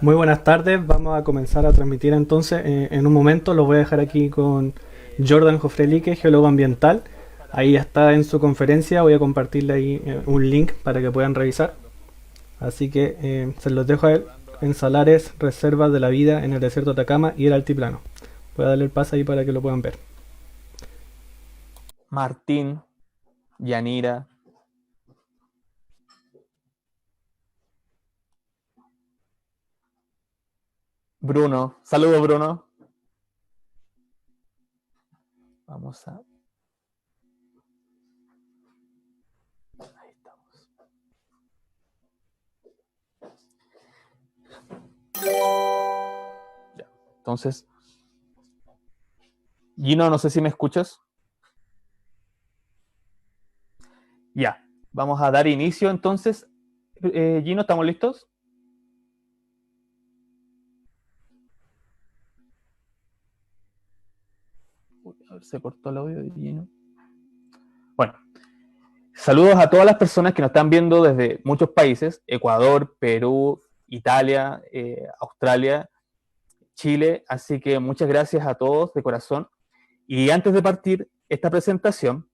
Muy buenas tardes, vamos a comenzar a transmitir entonces en un momento. Lo voy a dejar aquí con Jordan Jofrelique, geólogo ambiental. Ahí está en su conferencia, voy a compartirle ahí un link para que puedan revisar. Así que se los dejo a él en Salares, Reservas de la Vida en el Desierto de Atacama y el Altiplano. Voy a darle el pase ahí para que lo puedan ver. Martín, Yanira, Bruno. Saludos, Bruno. Vamos a... Ahí estamos. Ya. Entonces, Gino, no sé si me escuchas. Ya. Vamos a dar inicio entonces. Gino, ¿estamos listos? Uy, a ver, se cortó el audio de Gino. Bueno, saludos a todas las personas que nos están viendo desde muchos países: Ecuador, Perú, Italia, Australia, Chile. Así que muchas gracias a todos de corazón. Y antes de partir esta presentación,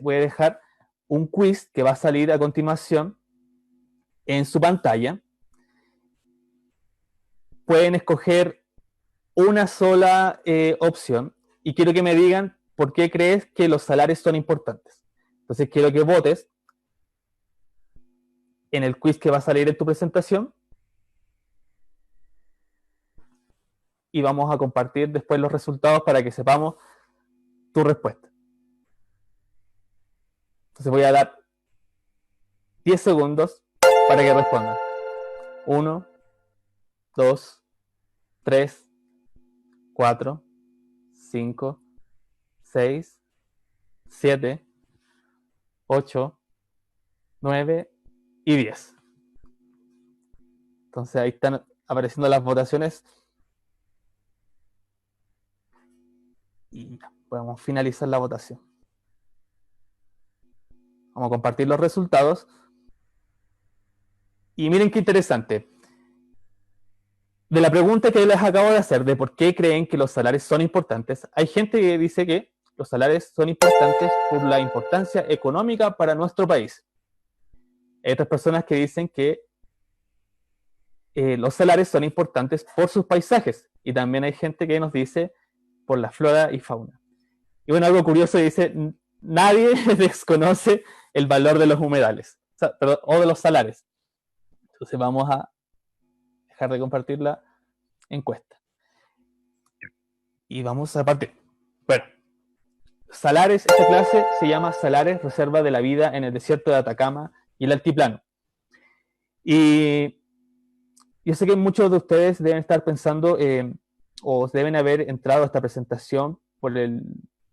voy a dejar un quiz que va a salir a continuación en su pantalla. Pueden escoger una sola opción y quiero que me digan por qué crees que los salarios son importantes. Entonces quiero que votes en el quiz que va a salir en tu presentación y vamos a compartir después los resultados para que sepamos tu respuesta. Entonces voy a dar 10 segundos para que respondan. 1, 2, 3, 4, 5, 6, 7, 8, 9 y 10. Entonces ahí están apareciendo las votaciones. Y podemos finalizar la votación. Vamos a compartir los resultados. Y miren qué interesante. De la pregunta que les acabo de hacer, de por qué creen que los salarios son importantes, hay gente que dice que los salarios son importantes por la importancia económica para nuestro país. Hay otras personas que dicen que los salarios son importantes por sus paisajes. Y también hay gente que nos dice por la flora y fauna. Y bueno, algo curioso dice, nadie desconoce el valor de los humedales, o de los salares. Entonces vamos a dejar de compartir la encuesta. Y vamos a partir. Bueno, Salares, esta clase se llama Salares, Reserva de la Vida en el Desierto de Atacama y el Altiplano. Y yo sé que muchos de ustedes deben estar pensando o deben haber entrado a esta presentación por el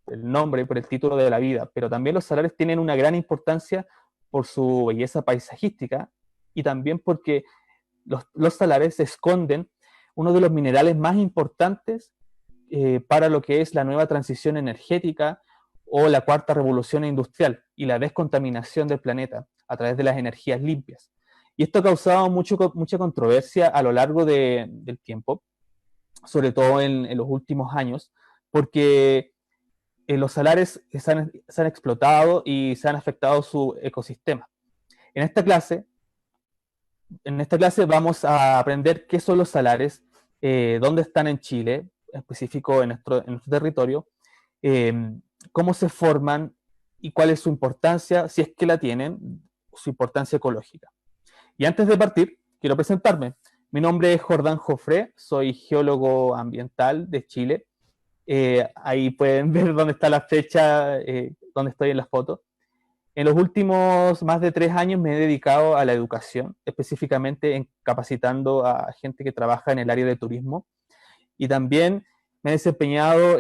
nombre, por el título de la vida, pero también los salares tienen una gran importancia por su belleza paisajística y también porque los salares esconden uno de los minerales más importantes para lo que es la nueva transición energética o la cuarta revolución industrial y la descontaminación del planeta a través de las energías limpias. Y esto ha causado mucha controversia a lo largo del tiempo, sobre todo en los últimos años, porque los salares se han explotado y se han afectado su ecosistema. En esta clase, vamos a aprender qué son los salares, dónde están en Chile, en específico en nuestro territorio, cómo se forman y cuál es su importancia, si es que la tienen, su importancia ecológica. Y antes de partir, quiero presentarme. Mi nombre es Jordán Jofré, soy geólogo ambiental de Chile. Ahí pueden ver dónde está la fecha, dónde estoy en las fotos. En los últimos más de 3 años me he dedicado a la educación, específicamente en capacitando a gente que trabaja en el área de turismo. Y también me he desempeñado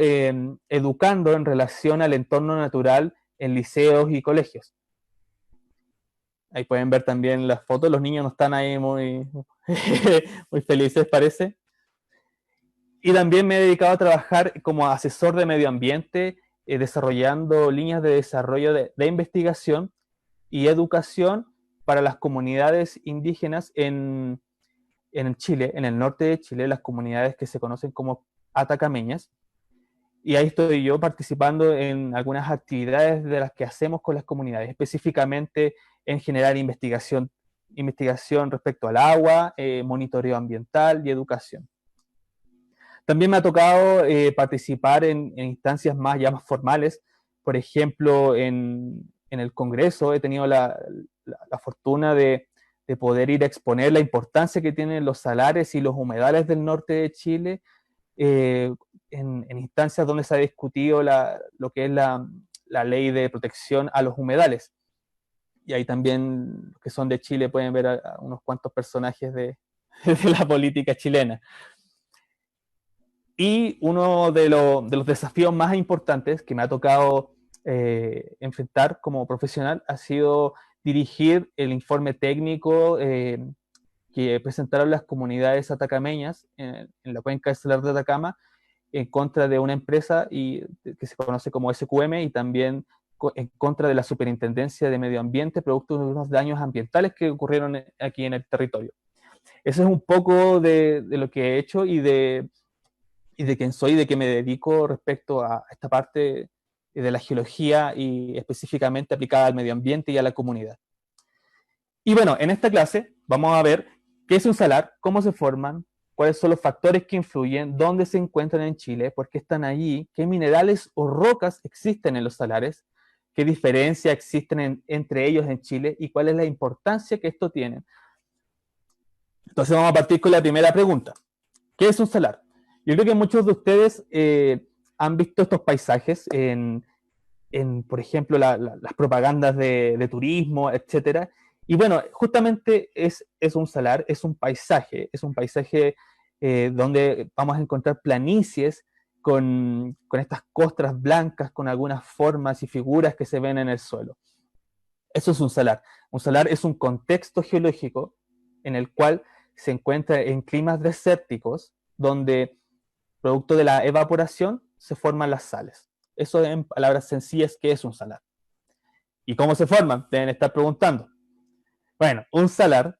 educando en relación al entorno natural en liceos y colegios. Ahí pueden ver también las fotos, los niños no están ahí muy, muy felices, parece. Y también me he dedicado a trabajar como asesor de medio ambiente, desarrollando líneas de desarrollo de investigación y educación para las comunidades indígenas en en Chile, en el norte de Chile, las comunidades que se conocen como atacameñas, y ahí estoy yo participando en algunas actividades de las que hacemos con las comunidades, específicamente en generar investigación respecto al agua, monitoreo ambiental y educación. También me ha tocado participar en instancias ya más formales, por ejemplo, en el Congreso he tenido la fortuna de poder ir a exponer la importancia que tienen los salares y los humedales del norte de Chile, en instancias donde se ha discutido lo que es la ley de protección a los humedales. Y ahí también, los que son de Chile, pueden ver a unos cuantos personajes de la política chilena. Y uno de los desafíos más importantes que me ha tocado enfrentar como profesional ha sido dirigir el informe técnico que presentaron las comunidades atacameñas en la cuenca salar de Atacama en contra de una empresa que se conoce como SQM, y también en contra de la Superintendencia de Medio Ambiente, producto de unos daños ambientales que ocurrieron aquí en el territorio. Eso es un poco de lo que he hecho y de quién soy, de qué me dedico respecto a esta parte de la geología y específicamente aplicada al medio ambiente y a la comunidad. Y bueno, en esta clase vamos a ver qué es un salar, cómo se forman, cuáles son los factores que influyen, dónde se encuentran en Chile, por qué están allí, qué minerales o rocas existen en los salares, qué diferencias existen entre ellos en Chile y cuál es la importancia que esto tiene. Entonces vamos a partir con la primera pregunta. ¿Qué es un salar? Yo creo que muchos de ustedes han visto estos paisajes en por ejemplo, las propagandas de turismo, etc. Y bueno, justamente es un salar, es un paisaje donde vamos a encontrar planicies con estas costras blancas, con algunas formas y figuras que se ven en el suelo. Eso es un salar. Un salar es un contexto geológico en el cual se encuentra en climas desérticos, donde, producto de la evaporación, se forman las sales. Eso, en palabras sencillas, ¿qué es un salar? ¿Y cómo se forman? Deben estar preguntando. Bueno, un salar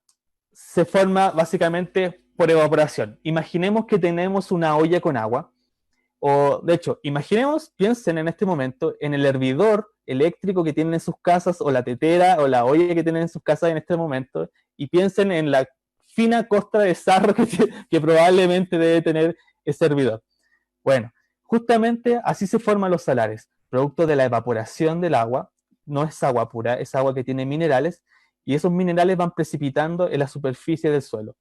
se forma básicamente por evaporación. Imaginemos que tenemos una olla con agua, o de hecho, piensen en este momento en el hervidor eléctrico que tienen en sus casas, o la tetera, o la olla que tienen en sus casas en este momento, y piensen en la fina costra de sarro que probablemente debe tener ese hervidor. Bueno, justamente así se forman los salares, producto de la evaporación del agua. No es agua pura, es agua que tiene minerales, y esos minerales van precipitando en la superficie del suelo.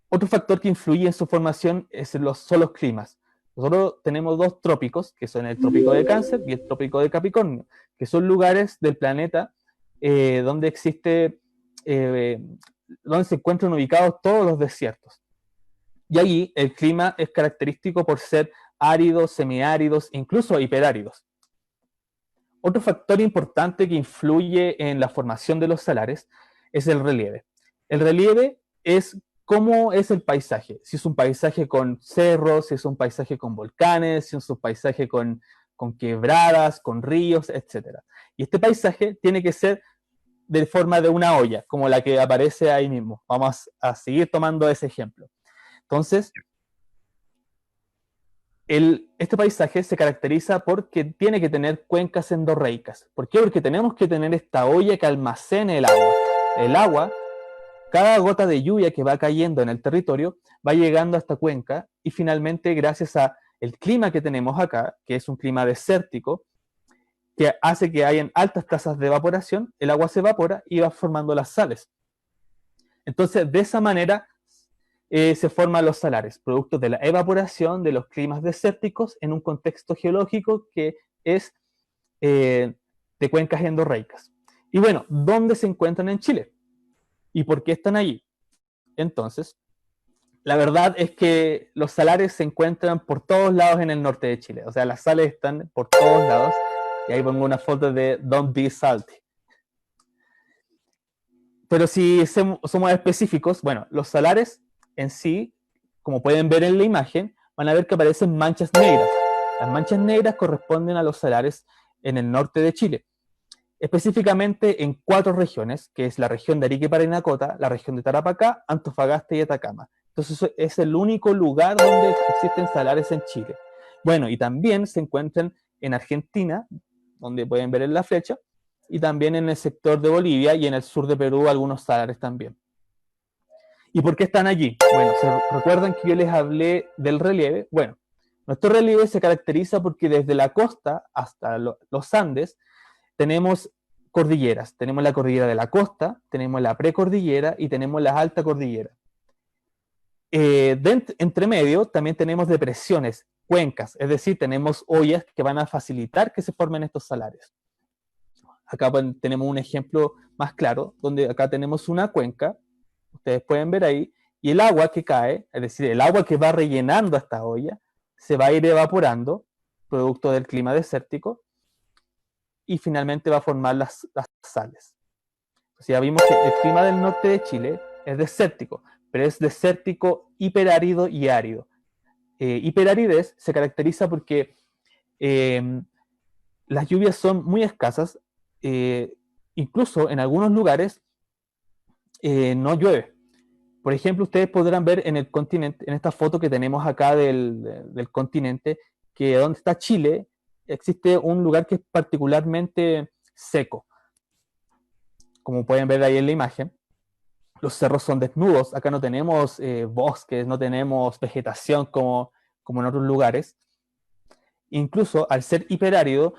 Otro factor que influye en su formación son los climas. Nosotros tenemos dos trópicos, que son el trópico de Cáncer y el trópico de Capricornio, que son lugares del planeta donde se encuentran ubicados todos los desiertos. Y allí el clima es característico por ser áridos, semiáridos, incluso hiperáridos. Otro factor importante que influye en la formación de los salares es el relieve. El relieve es cómo es el paisaje. Si es un paisaje con cerros, si es un paisaje con volcanes, si es un paisaje con quebradas, con ríos, etc. Y este paisaje tiene que ser de forma de una olla, como la que aparece ahí mismo. Vamos a seguir tomando ese ejemplo. Entonces, este paisaje se caracteriza porque tiene que tener cuencas endorreicas. ¿Por qué? Porque tenemos que tener esta olla que almacene el agua. El agua, cada gota de lluvia que va cayendo en el territorio, va llegando a esta cuenca, y finalmente, gracias al clima que tenemos acá, que es un clima desértico, que hace que hayan altas tasas de evaporación, el agua se evapora y va formando las sales. Entonces, de esa manera se forman los salares, producto de la evaporación de los climas desérticos en un contexto geológico que es de cuencas endorreicas. Y bueno, ¿dónde se encuentran en Chile? ¿Y por qué están allí? Entonces, la verdad es que los salares se encuentran por todos lados en el norte de Chile. O sea, las sales están por todos lados. Y ahí pongo una foto de Don't Be Salty. Pero si somos específicos, bueno, los salares en sí, como pueden ver en la imagen, van a ver que aparecen manchas negras. Las manchas negras corresponden a los salares en el norte de Chile. específicamente en 4 regiones, que es la región de Arica y Parinacota, la región de Tarapacá, Antofagasta y Atacama. Entonces es el único lugar donde existen salares en Chile. Bueno, y también se encuentran en Argentina, donde pueden ver en la flecha, y también en el sector de Bolivia y en el sur de Perú algunos salares también. ¿Y por qué están allí? Bueno, ¿se recuerdan que yo les hablé del relieve? Bueno, nuestro relieve se caracteriza porque desde la costa hasta los Andes tenemos cordilleras. Tenemos la cordillera de la costa, tenemos la precordillera y tenemos la alta cordillera. Entre medio también tenemos depresiones, cuencas, es decir, tenemos ollas que van a facilitar que se formen estos salares. Acá tenemos un ejemplo más claro, donde acá tenemos una cuenca, ustedes pueden ver ahí, y el agua que cae, es decir, el agua que va rellenando esta olla, se va a ir evaporando, producto del clima desértico, y finalmente va a formar las sales. O sea, ya vimos que el clima del norte de Chile es desértico, pero es desértico hiperárido y árido. Hiperaridez se caracteriza porque las lluvias son muy escasas, incluso en algunos lugares no llueve. Por ejemplo, ustedes podrán ver en el continente, en esta foto que tenemos acá del continente, que donde está Chile, existe un lugar que es particularmente seco. Como pueden ver ahí en la imagen, los cerros son desnudos, acá no tenemos bosques, no tenemos vegetación como en otros lugares. Incluso al ser hiperárido,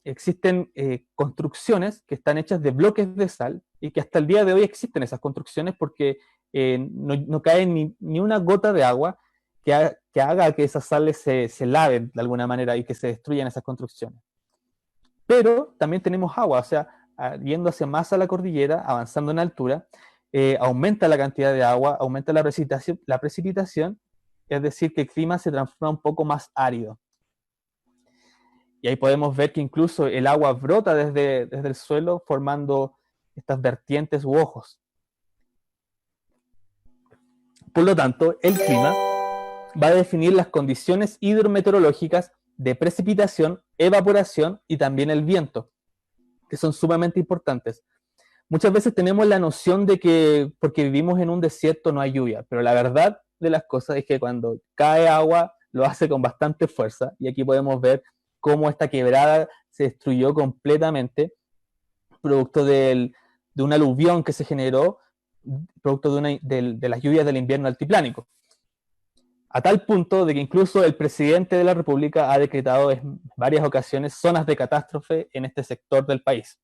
existen construcciones que están hechas de bloques de sal y que hasta el día de hoy existen esas construcciones porque no cae ni una gota de agua que haga que esas sales se laven de alguna manera y que se destruyan esas construcciones. Pero también tenemos agua, o sea, yendo hacia más a la cordillera, avanzando en altura, aumenta la cantidad de agua, aumenta la precipitación, es decir, que el clima se transforma un poco más árido. Y ahí podemos ver que incluso el agua brota desde el suelo formando estas vertientes u ojos. Por lo tanto, el clima va a definir las condiciones hidrometeorológicas de precipitación, evaporación y también el viento, que son sumamente importantes. Muchas veces tenemos la noción de que porque vivimos en un desierto no hay lluvia, pero la verdad de las cosas es que cuando cae agua lo hace con bastante fuerza, y aquí podemos ver cómo esta quebrada se destruyó completamente, producto de un aluvión que se generó, producto de las lluvias del invierno altiplánico. A tal punto de que incluso el presidente de la República ha decretado en varias ocasiones zonas de catástrofe en este sector del país.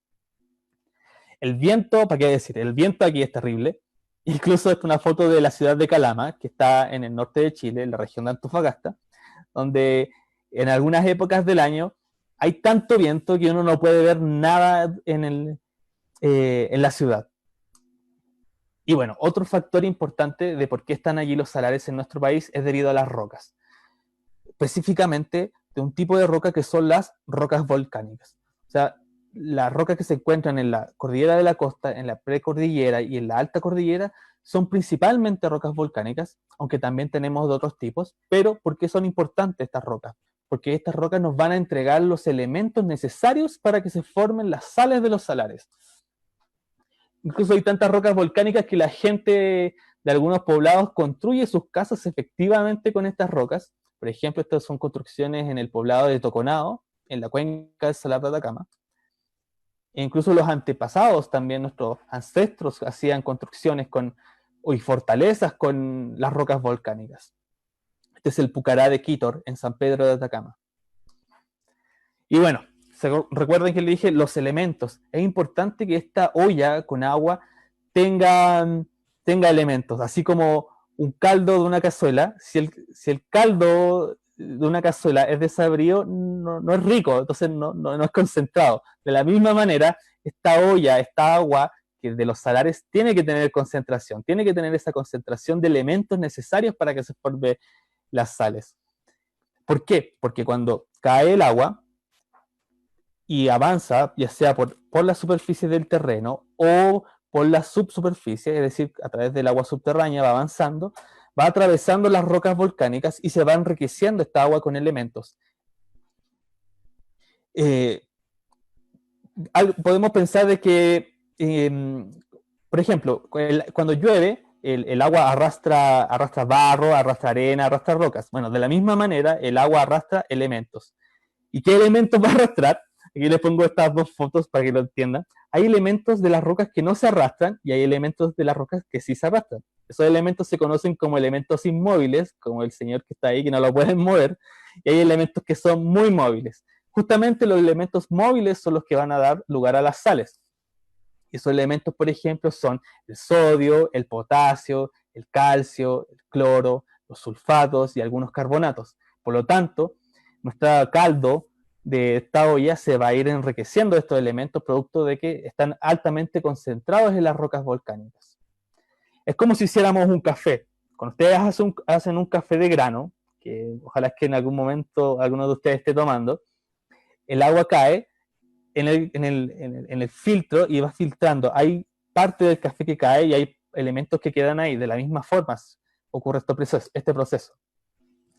El viento, ¿para qué decir? El viento aquí es terrible. Incluso es una foto de la ciudad de Calama, que está en el norte de Chile, en la región de Antofagasta, donde en algunas épocas del año hay tanto viento que uno no puede ver nada en la ciudad. Y bueno, otro factor importante de por qué están allí los salares en nuestro país es debido a las rocas. Específicamente de un tipo de roca que son las rocas volcánicas. O sea, las rocas que se encuentran en la cordillera de la costa, en la precordillera y en la alta cordillera son principalmente rocas volcánicas, aunque también tenemos de otros tipos. Pero ¿por qué son importantes estas rocas? Porque estas rocas nos van a entregar los elementos necesarios para que se formen las sales de los salares. Incluso hay tantas rocas volcánicas que la gente de algunos poblados construye sus casas efectivamente con estas rocas. Por ejemplo, estas son construcciones en el poblado de Toconao, en la cuenca del Salar de Atacama. E incluso los antepasados, también nuestros ancestros, hacían construcciones y fortalezas con las rocas volcánicas. Este es el Pucará de Quítor, en San Pedro de Atacama. Y bueno, recuerden que le dije los elementos. Es importante que esta olla con agua tenga elementos, así como un caldo de una cazuela. Si el caldo de una cazuela es desabrido, no es rico, entonces no es concentrado. De la misma manera, esta olla, esta agua que de los salares tiene que tener concentración, tiene que tener esa concentración de elementos necesarios para que se formen las sales. ¿Por qué? Porque cuando cae el agua y avanza, ya sea por la superficie del terreno o por la subsuperficie, es decir, a través del agua subterránea va avanzando, va atravesando las rocas volcánicas y se va enriqueciendo esta agua con elementos. podemos pensar de que, por ejemplo, cuando llueve, el agua arrastra barro, arrastra arena, arrastra rocas. Bueno, de la misma manera, el agua arrastra elementos. ¿Y qué elementos va a arrastrar? Aquí les pongo estas dos fotos para que lo entiendan. Hay elementos de las rocas que no se arrastran y hay elementos de las rocas que sí se arrastran. Esos elementos se conocen como elementos inmóviles, como el señor que está ahí, que no lo pueden mover, y hay elementos que son muy móviles. Justamente los elementos móviles son los que van a dar lugar a las sales. Y esos elementos, por ejemplo, son el sodio, el potasio, el calcio, el cloro, los sulfatos y algunos carbonatos. Por lo tanto, nuestro caldo de esta olla se va a ir enriqueciendo de estos elementos producto de que están altamente concentrados en las rocas volcánicas. Es como si hiciéramos un café. Cuando ustedes hacen un café de grano, que ojalá es que en algún momento alguno de ustedes esté tomando, el agua cae en el filtro y va filtrando. Hay parte del café que cae y hay elementos que quedan ahí. De la misma forma ocurre este proceso.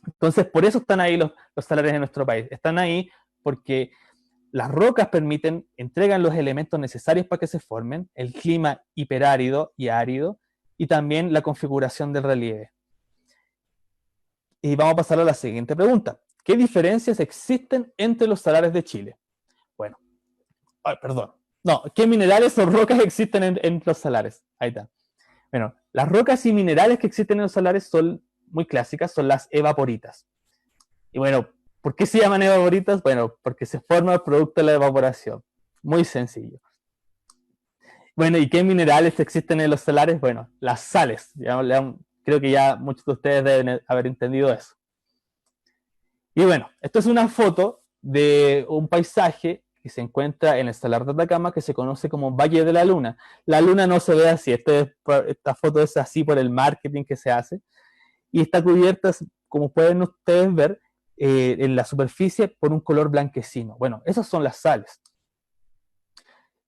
Entonces, por eso están ahí los salares en nuestro país. Están ahí porque las rocas entregan los elementos necesarios para que se formen, el clima hiperárido y árido, y también la configuración del relieve. Y vamos a pasar a la siguiente pregunta. ¿Qué diferencias existen entre los salares de Chile? Bueno, perdón. No, ¿qué minerales o rocas existen en los salares? Ahí está. Bueno, las rocas y minerales que existen en los salares son muy clásicas, son las evaporitas. Y bueno, ¿por qué se llaman evaporitas? Bueno, porque se forma el producto de la evaporación. Muy sencillo. Bueno, ¿y qué minerales existen en los salares? Bueno, las sales. Creo que ya muchos de ustedes deben haber entendido eso. Y bueno, esto es una foto de un paisaje que se encuentra en el Salar de Atacama, que se conoce como Valle de la Luna. La luna no se ve así, esta foto es así por el marketing que se hace, y está cubierta, como pueden ustedes ver, en la superficie por un color blanquecino. Bueno, esas son las sales.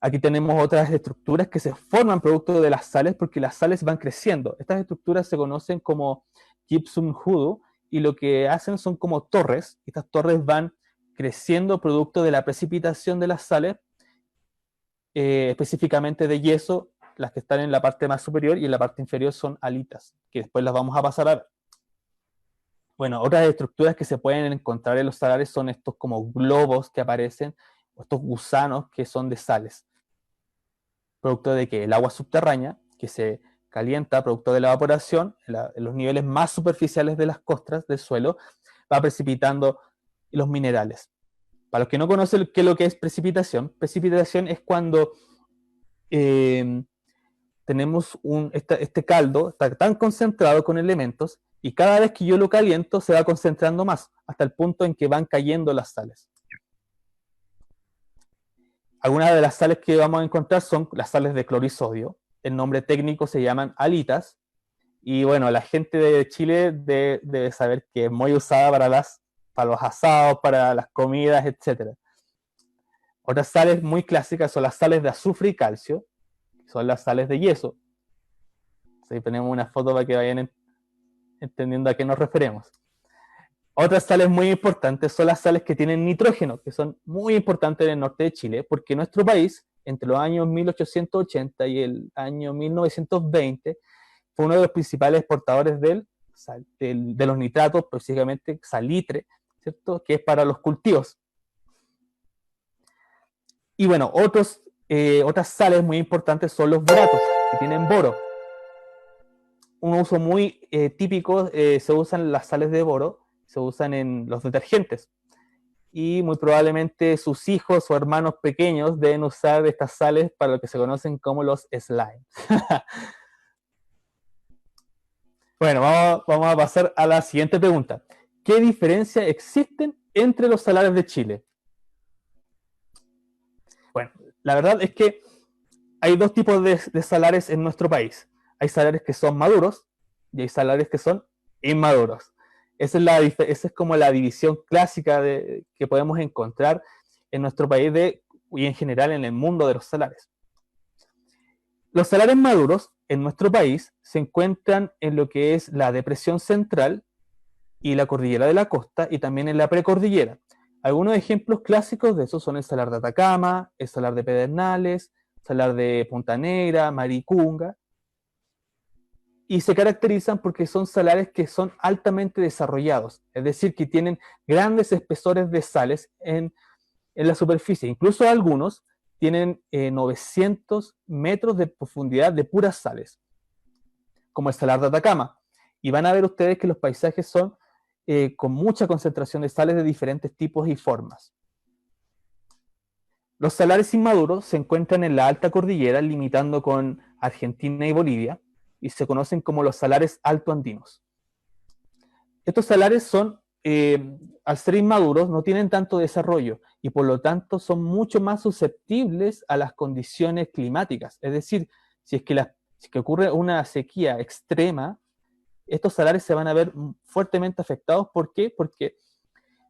Aquí tenemos otras estructuras que se forman producto de las sales porque las sales van creciendo. Estas estructuras se conocen como gypsum hoodoo y lo que hacen son como torres. Estas torres van creciendo producto de la precipitación de las sales, específicamente de yeso. Las que están en la parte más superior y en la parte inferior son alitas, que después las vamos a pasar a ver. Bueno, otras estructuras que se pueden encontrar en los salares son estos como globos que aparecen, o estos gusanos que son de sales. Producto de que el agua subterránea, que se calienta producto de la evaporación, en los niveles más superficiales de las costras del suelo, va precipitando los minerales. Para los que no conocen qué es lo que es precipitación es cuando tenemos este caldo, está tan concentrado con elementos, y cada vez que yo lo caliento se va concentrando más, hasta el punto en que van cayendo las sales. Algunas de las sales que vamos a encontrar son las sales de cloro y sodio. El nombre técnico se llaman alitas. Y bueno, la gente de Chile debe saber que es muy usada para los asados, para las comidas, etc. Otras sales muy clásicas son las sales de azufre y calcio, que son las sales de yeso. Ahí tenemos una foto para que vayan entendiendo a qué nos referimos. Otras sales muy importantes son las sales que tienen nitrógeno, que son muy importantes en el norte de Chile, porque nuestro país, entre los años 1880 y el año 1920, fue uno de los principales exportadores de los nitratos, específicamente salitre, ¿cierto? Que es para los cultivos. Y bueno, otras sales muy importantes son los boratos, que tienen boro. Un uso muy típico, se usan las sales de boro, se usan en los detergentes. Y muy probablemente sus hijos o hermanos pequeños deben usar estas sales para lo que se conocen como los slimes. Bueno, vamos a pasar a la siguiente pregunta. ¿Qué diferencias existen entre los salares de Chile? Bueno, la verdad es que hay dos tipos de salares en nuestro país. Hay salares que son maduros y hay salares que son inmaduros. Esa es como la división clásica que podemos encontrar en nuestro país y en general en el mundo de los salares. Los salares maduros en nuestro país se encuentran en lo que es la depresión central y la cordillera de la costa y también en la precordillera. Algunos ejemplos clásicos de eso son el salar de Atacama, el salar de Pedernales, salar de Punta Negra, Maricunga, y se caracterizan porque son salares que son altamente desarrollados, es decir, que tienen grandes espesores de sales en la superficie. Incluso algunos tienen 900 metros de profundidad de puras sales, como el salar de Atacama. Y van a ver ustedes que los paisajes son con mucha concentración de sales de diferentes tipos y formas. Los salares inmaduros se encuentran en la alta cordillera, limitando con Argentina y Bolivia, y se conocen como los salares altoandinos. Estos salares son, al ser inmaduros, no tienen tanto desarrollo y por lo tanto son mucho más susceptibles a las condiciones climáticas. Es decir, si es que ocurre una sequía extrema, estos salares se van a ver fuertemente afectados. ¿Por qué? Porque,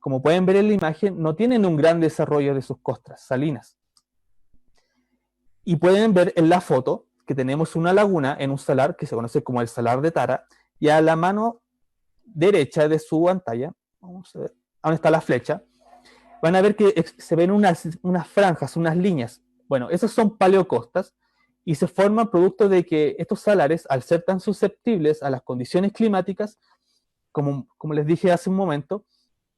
como pueden ver en la imagen, no tienen un gran desarrollo de sus costas salinas. Y pueden ver en la foto que tenemos una laguna en un salar que se conoce como el salar de Tara, y a la mano derecha de su pantalla, vamos a ver, ¿dónde está la flecha? Van a ver que se ven unas franjas, unas líneas. Bueno, esas son paleocostas y se forman producto de que estos salares, al ser tan susceptibles a las condiciones climáticas, como les dije hace un momento,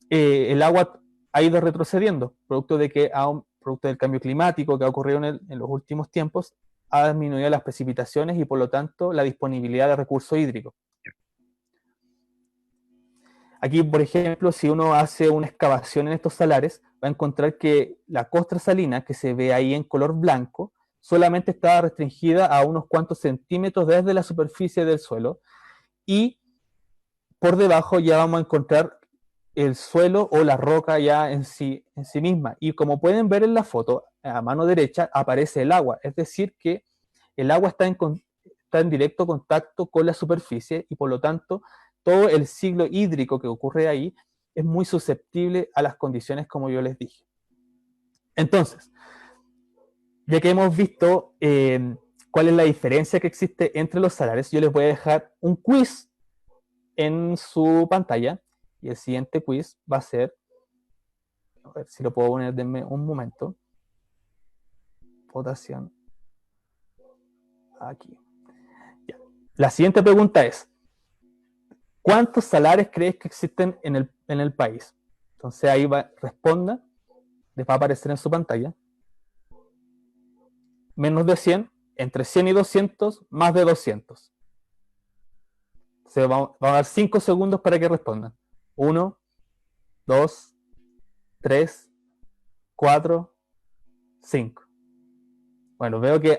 el agua ha ido retrocediendo, producto del cambio climático que ha ocurrido en los últimos tiempos, ha disminuido las precipitaciones y por lo tanto la disponibilidad de recursos hídricos. Aquí, por ejemplo, si uno hace una excavación en estos salares, va a encontrar que la costra salina, que se ve ahí en color blanco, solamente está restringida a unos cuantos centímetros desde la superficie del suelo, y por debajo ya vamos a encontrar el suelo o la roca ya en sí misma. Y como pueden ver en la foto, a mano derecha aparece el agua, es decir que el agua está en directo contacto con la superficie y por lo tanto todo el ciclo hídrico que ocurre ahí es muy susceptible a las condiciones como yo les dije. Entonces, ya que hemos visto cuál es la diferencia que existe entre los salares, yo les voy a dejar un quiz en su pantalla y el siguiente quiz va a ser, a ver si lo puedo poner, denme un momento, votación, aquí. Ya. La siguiente pregunta es, ¿cuántos salares crees que existen en el país? Entonces ahí responda, les va a aparecer en su pantalla. Menos de 100, entre 100 y 200, más de 200. Vamos a dar 5 segundos para que respondan. 1, 2, 3, 4, 5. Bueno, veo que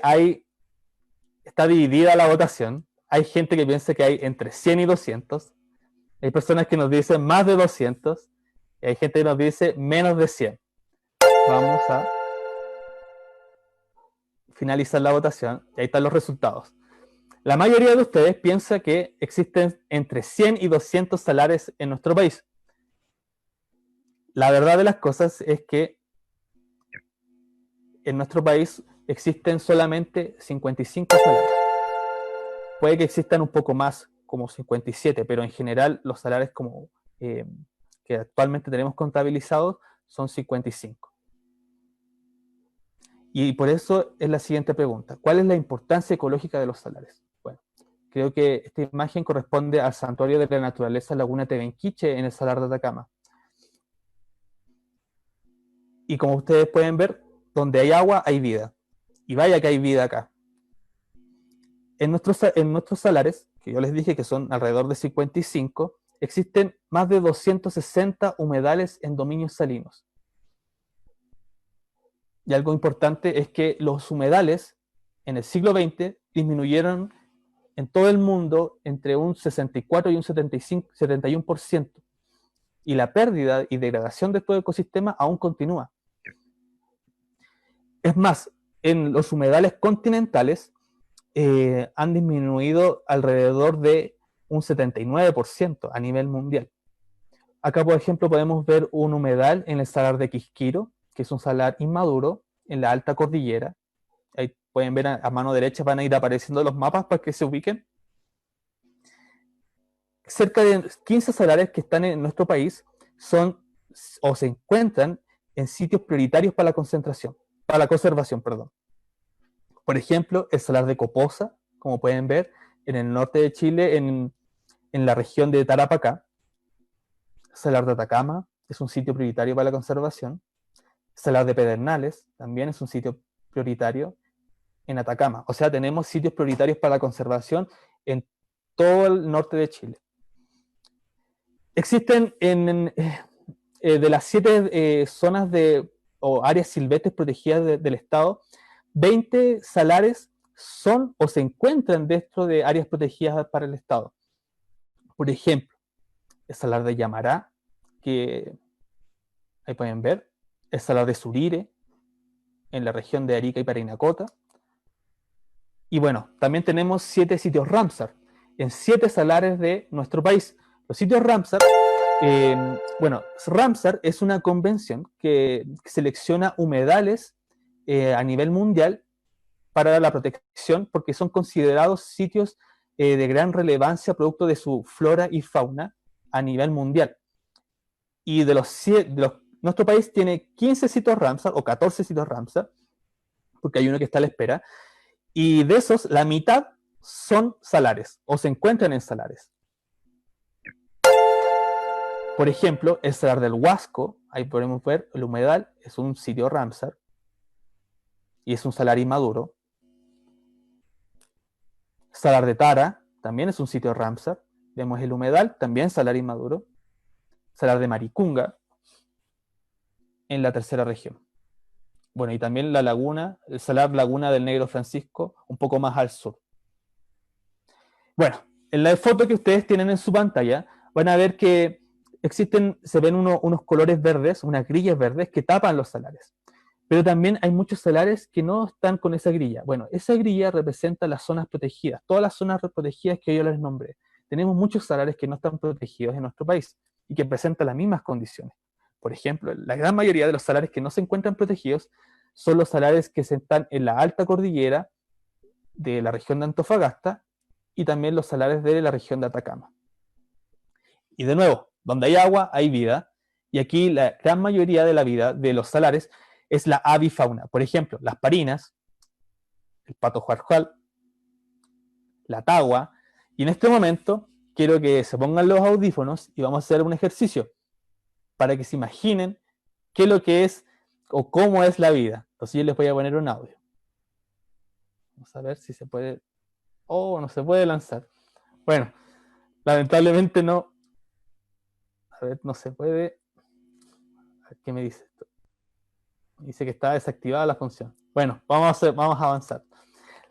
está dividida la votación. Hay gente que piensa que hay entre 100 y 200. Hay personas que nos dicen más de 200. Y hay gente que nos dice menos de 100. Vamos a finalizar la votación. Y ahí están los resultados. La mayoría de ustedes piensa que existen entre 100 y 200 salares en nuestro país. La verdad de las cosas es que en nuestro país existen solamente 55 salares. Puede que existan un poco más, como 57, pero en general los salares que actualmente tenemos contabilizados son 55. Y por eso es la siguiente pregunta. ¿Cuál es la importancia ecológica de los salares? Bueno, creo que esta imagen corresponde al Santuario de la Naturaleza Laguna Tevenquiche en el Salar de Atacama. Y como ustedes pueden ver, donde hay agua hay vida. Y vaya que hay vida acá. En nuestros salares, que yo les dije que son alrededor de 55, existen más de 260 humedales en dominios salinos. Y algo importante es que los humedales en el siglo XX disminuyeron en todo el mundo entre un 64 y un 71%. Y la pérdida y degradación de todo ecosistema aún continúa. Es más, en los humedales continentales han disminuido alrededor de un 79% a nivel mundial. Acá, por ejemplo, podemos ver un humedal en el salar de Quisquiro, que es un salar inmaduro en la alta cordillera. Ahí pueden ver a mano derecha, van a ir apareciendo los mapas para que se ubiquen. Cerca de 15 salares que están en nuestro país son o se encuentran en sitios prioritarios para la conservación, perdón. Por ejemplo, el salar de Coposa, como pueden ver, en el norte de Chile, en la región de Tarapacá. Salar de Atacama es un sitio prioritario para la conservación. Salar de Pedernales también es un sitio prioritario en Atacama. O sea, tenemos sitios prioritarios para la conservación en todo el norte de Chile. Existen de las 7 zonas o áreas silvestres protegidas del Estado, 20 salares son o se encuentran dentro de áreas protegidas para el Estado. Por ejemplo, el salar de Yamará, que ahí pueden ver, el salar de Surire, en la región de Arica y Parinacota. Y bueno, también tenemos 7 sitios Ramsar, en 7 salares de nuestro país. Los sitios Ramsar, Ramsar es una convención que selecciona humedales a nivel mundial para la protección, porque son considerados sitios de gran relevancia producto de su flora y fauna a nivel mundial. Y nuestro país tiene 15 sitios Ramsar o 14 sitios Ramsar, porque hay uno que está a la espera, y de esos la mitad son salares o se encuentran en salares. Por ejemplo, el salar del Huasco, ahí podemos ver el humedal, es un sitio Ramsar y es un salar inmaduro. Salar de Tara también es un sitio Ramsar, vemos el humedal, también salar inmaduro. Salar de Maricunga, en la tercera región. Bueno, y también la laguna, el salar Laguna del Negro Francisco, un poco más al sur. Bueno, en la foto que ustedes tienen en su pantalla, van a ver que se ven unos colores verdes, unas grillas verdes que tapan los salares. Pero también hay muchos salares que no están con esa grilla. Bueno, esa grilla representa las zonas protegidas, todas las zonas protegidas que yo les nombré. Tenemos muchos salares que no están protegidos en nuestro país y que presentan las mismas condiciones. Por ejemplo, la gran mayoría de los salares que no se encuentran protegidos son los salares que están en la alta cordillera de la región de Antofagasta y también los salares de la región de Atacama. Y de nuevo, donde hay agua, hay vida. Y aquí la gran mayoría de la vida de los salares es la avifauna. Por ejemplo, las parinas, el pato juarjual, la tagua. Y en este momento quiero que se pongan los audífonos y vamos a hacer un ejercicio para que se imaginen qué es lo que es o cómo es la vida. Entonces yo les voy a poner un audio. Vamos a ver si se puede... Oh, no se puede lanzar. Bueno, lamentablemente no. A ver, no se puede. A ver, ¿qué me dice esto? Dice que está desactivada la función. Bueno, vamos a avanzar.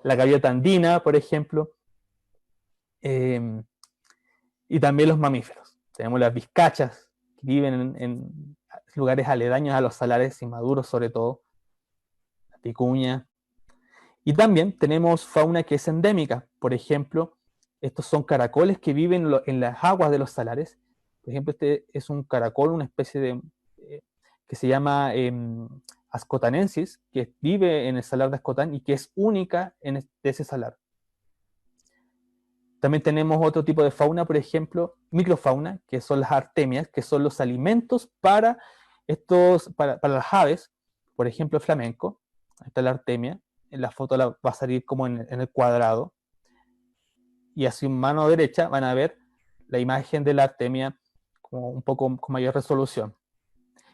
La gaviota andina, por ejemplo. Y también los mamíferos. Tenemos las vizcachas, que viven en lugares aledaños a los salares inmaduros, sobre todo. La vicuña. Y también tenemos fauna que es endémica. Por ejemplo, estos son caracoles que viven en las aguas de los salares. Por ejemplo, este es un caracol, una especie de que se llama Ascotanensis, que vive en el salar de Ascotán y que es única de ese salar. También tenemos otro tipo de fauna, por ejemplo, microfauna, que son las artemias, que son los alimentos para las aves, por ejemplo, el flamenco. Ahí está la artemia. En la foto va a salir como en el cuadrado. Y así en mano derecha van a ver la imagen de la artemia como un poco con mayor resolución.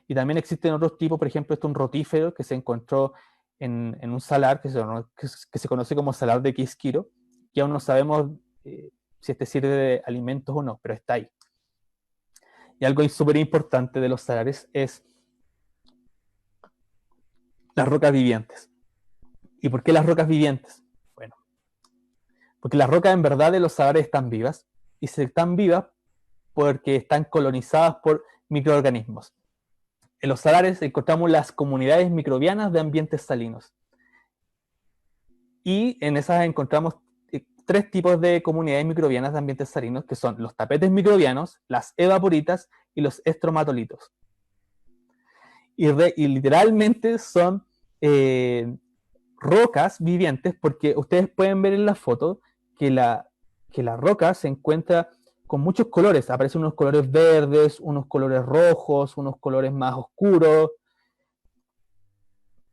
Y también existen otros tipos, por ejemplo, un rotífero que se encontró en un salar que se conoce como salar de Quisquiro, que aún no sabemos si este sirve de alimentos o no, pero está ahí. Y algo súper importante de los salares es las rocas vivientes. ¿Y por qué las rocas vivientes? Bueno, porque las rocas en verdad de los salares están vivas, y están vivas porque están colonizadas por microorganismos. En los salares encontramos las comunidades microbianas de ambientes salinos. Y en esas encontramos 3 tipos de comunidades microbianas de ambientes salinos, que son los tapetes microbianos, las evaporitas y los estromatolitos. Y literalmente son rocas vivientes, porque ustedes pueden ver en la foto que la roca se encuentra con muchos colores. Aparecen unos colores verdes, unos colores rojos, unos colores más oscuros.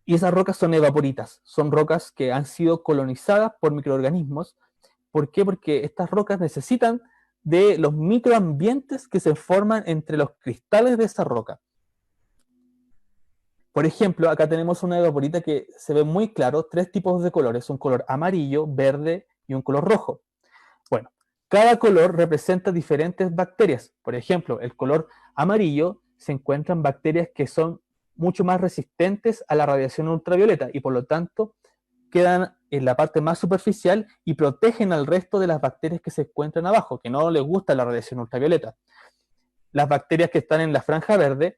Y esas rocas son evaporitas, son rocas que han sido colonizadas por microorganismos. ¿Por qué? Porque estas rocas necesitan de los microambientes que se forman entre los cristales de esa roca. Por ejemplo, acá tenemos una evaporita que se ve muy claro, tres tipos de colores, un color amarillo, verde y un color rojo. Bueno, cada color representa diferentes bacterias. Por ejemplo, el color amarillo se encuentran bacterias que son mucho más resistentes a la radiación ultravioleta y por lo tanto quedan en la parte más superficial y protegen al resto de las bacterias que se encuentran abajo, que no les gusta la radiación ultravioleta. Las bacterias que están en la franja verde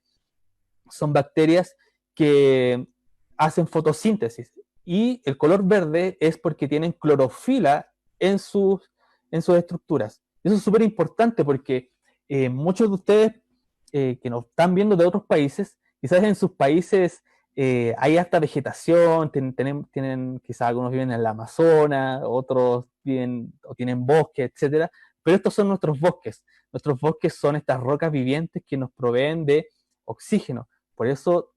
son bacterias que hacen fotosíntesis y el color verde es porque tienen clorofila en sus estructuras. Eso es súper importante porque muchos de ustedes que nos están viendo de otros países, quizás en sus países hay harta vegetación, tienen, quizás algunos viven en el Amazonas, otros viven o tienen bosques, etcétera, pero estos son nuestros bosques. Nuestros bosques son estas rocas vivientes que nos proveen de oxígeno. Por eso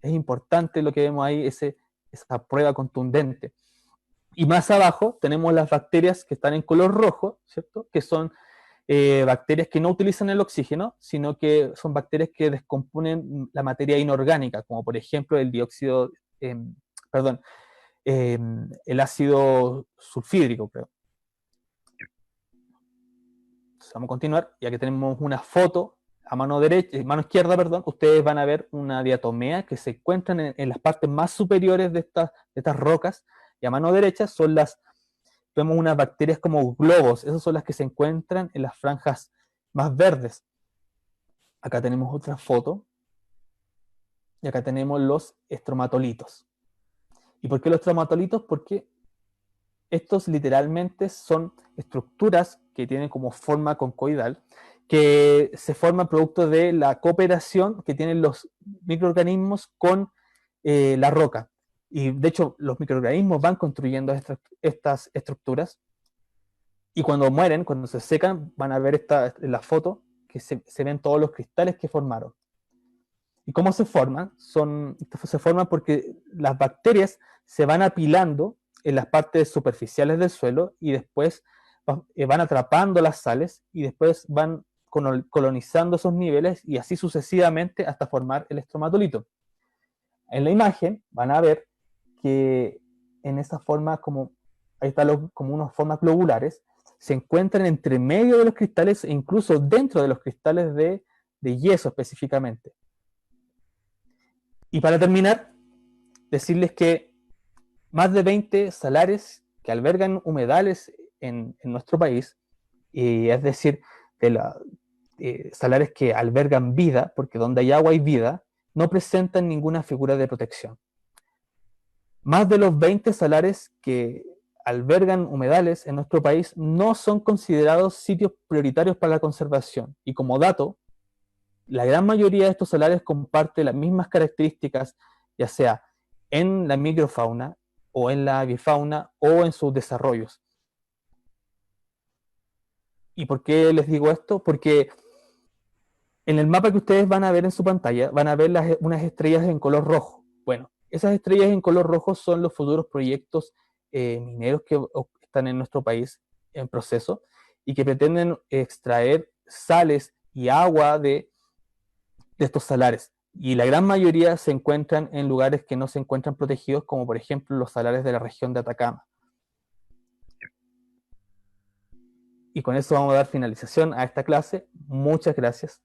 es importante lo que vemos ahí, esa prueba contundente. Y más abajo tenemos las bacterias que están en color rojo, ¿cierto? Que son bacterias que no utilizan el oxígeno, sino que son bacterias que descomponen la materia inorgánica, como por ejemplo el dióxido, el ácido sulfídrico, creo. Entonces, vamos a continuar, ya que tenemos una foto a mano izquierda, perdón, ustedes van a ver una diatomea que se encuentran en las partes más superiores de estas rocas, y a mano derecha vemos unas bacterias como globos, esas son las que se encuentran en las franjas más verdes. Acá tenemos otra foto, y acá tenemos los estromatolitos. ¿Y por qué los estromatolitos? Porque estos literalmente son estructuras que tienen como forma concoidal, que se forman producto de la cooperación que tienen los microorganismos con la roca. Y de hecho, los microorganismos van construyendo estas estructuras y cuando mueren, cuando se secan, van a ver en la foto que se ven todos los cristales que formaron. ¿Y cómo se forman? Se forman porque las bacterias se van apilando en las partes superficiales del suelo y después van atrapando las sales y después van colonizando esos niveles y así sucesivamente hasta formar el estromatolito. En la imagen van a ver que en esa forma, ahí están como unas formas globulares, se encuentran entre medio de los cristales e incluso dentro de los cristales de yeso específicamente. Y para terminar, decirles que más de 20 salares que albergan humedales en nuestro país, es decir, salares que albergan vida, porque donde hay agua hay vida, no presentan ninguna figura de protección. Más de los 20 salares que albergan humedales en nuestro país no son considerados sitios prioritarios para la conservación. Y como dato, la gran mayoría de estos salares comparte las mismas características, ya sea en la microfauna o en la avifauna o en sus desarrollos. ¿Y por qué les digo esto? Porque en el mapa que ustedes van a ver en su pantalla, van a ver unas estrellas en color rojo. Bueno, esas estrellas en color rojo son los futuros proyectos mineros que están en nuestro país en proceso y que pretenden extraer sales y agua de estos salares. Y la gran mayoría se encuentran en lugares que no se encuentran protegidos, como por ejemplo los salares de la región de Atacama. Y con eso vamos a dar finalización a esta clase. Muchas gracias.